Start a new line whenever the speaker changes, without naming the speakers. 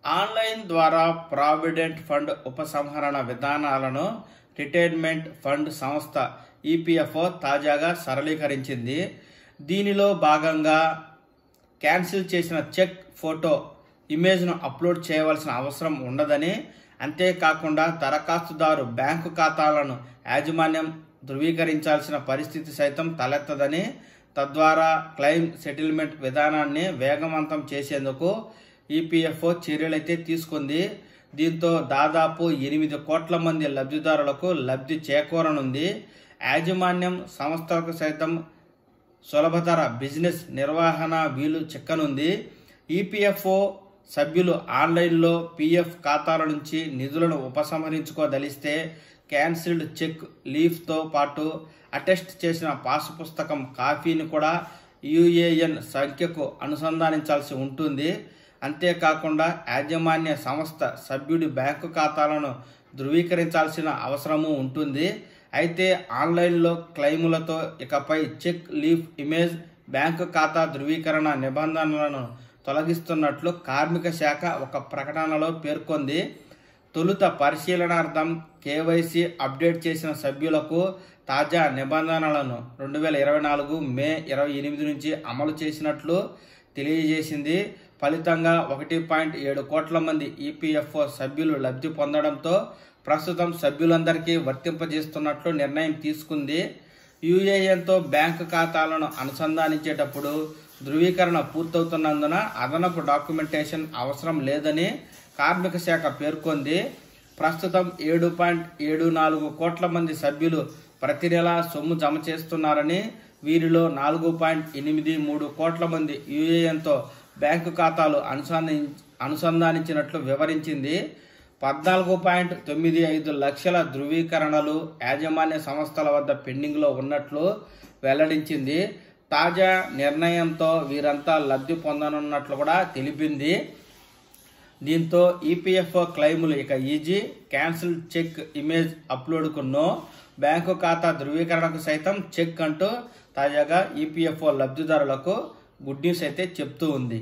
Online ద్వారా provident fund ఉపసంహరణ విధానాలను రిటైర్మెంట్ ఫండ్ సంస్థ ఈపీఎఫ్ఓ తాజాగా సరళీకరించింది. దీనిలో భాగంగా క్యాన్సిల్ చేసిన చెక్ ఫోటో ఇమేజ్ను అప్లోడ్ చేయవలసిన అవసరం ఉండదని, అంతేకాకుండా దరఖాస్తుదారు బ్యాంకు ఖాతాలను యాజమాన్యం ధృవీకరించాల్సిన పరిస్థితి సైతం తలెత్తదని, తద్వారా క్లెయిమ్ సెటిల్మెంట్ విధానాన్ని వేగవంతం చేసేందుకు ఈపీఎఫ్ఓ చర్యలైతే తీసుకుంది. దీంతో దాదాపు 8 కోట్ల మంది లబ్ధిదారులకు లబ్ధి చేకూరనుంది. యాజమాన్యం సంస్థలకు సైతం సులభతర బిజినెస్ నిర్వహణ వీలు చిక్కనుంది. ఈపీఎఫ్ఓ సభ్యులు ఆన్లైన్లో పీఎఫ్ ఖాతాల నుంచి నిధులను ఉపసంహరించుకోదలిస్తే క్యాన్సిల్డ్ చెక్ లీఫ్తో పాటు అటెస్ట్ చేసిన పాసు పుస్తకం కాపీని కూడా యూఏఎన్ సంఖ్యకు అనుసంధానించాల్సి ఉంటుంది. అంతేకాకుండా యాజమాన్య సంస్థ సభ్యుడి బ్యాంకు ఖాతాలను ధృవీకరించాల్సిన అవసరము ఉంటుంది. అయితే ఆన్లైన్లో క్లెయిములతో ఇకపై చెక్ లీఫ్ ఇమేజ్ బ్యాంకు ఖాతా ధృవీకరణ నిబంధనలను తొలగిస్తున్నట్లు కార్మిక శాఖ ఒక ప్రకటనలో పేర్కొంది. తొలుత పరిశీలనార్థం కేవైసీ అప్డేట్ చేసిన సభ్యులకు తాజా నిబంధనలను 2024 మే 28 నుంచి అమలు చేసినట్లు తెలియజేసింది. ఫలితంగా 1.7 కోట్ల మంది ఈపీఎఫ్ఓ సభ్యులు లబ్ధి పొందడంతో ప్రస్తుతం సభ్యులందరికీ వర్తింపజేస్తున్నట్లు నిర్ణయం తీసుకుంది. యూఏఎన్తో బ్యాంకు ఖాతాలను అనుసంధానించేటప్పుడు ధృవీకరణ పూర్తవుతున్నందున అదనపు డాక్యుమెంటేషన్ అవసరం లేదని కార్మిక శాఖ పేర్కొంది. ప్రస్తుతం 7.74 కోట్ల మంది సభ్యులు ప్రతి నెల సొమ్ము జమ చేస్తున్నారని, వీరిలో 4.83 కోట్ల మంది యూఏఎన్తో బ్యాంకు ఖాతాలు అనుసంధానించినట్లు వివరించింది. 14.95 లక్షల ధృవీకరణలు యాజమాన్య సంస్థల వద్ద పెండింగ్లో ఉన్నట్లు వెల్లడించింది. తాజా నిర్ణయంతో వీరంతా లబ్ధి పొందనున్నట్లు కూడా తెలిపింది. దీంతో ఈపీఎఫ్ఓ క్లెయిములు ఇక ఈజీ, క్యాన్సిల్ చెక్ ఇమేజ్ అప్లోడ్కు నో, బ్యాంకు ఖాతా ధృవీకరణకు సైతం చెక్ అంటూ తాజాగా ఈపీఎఫ్ఓ లబ్ధిదారులకు గుడ్ న్యూస్ అయితే చెప్తూ ఉంది.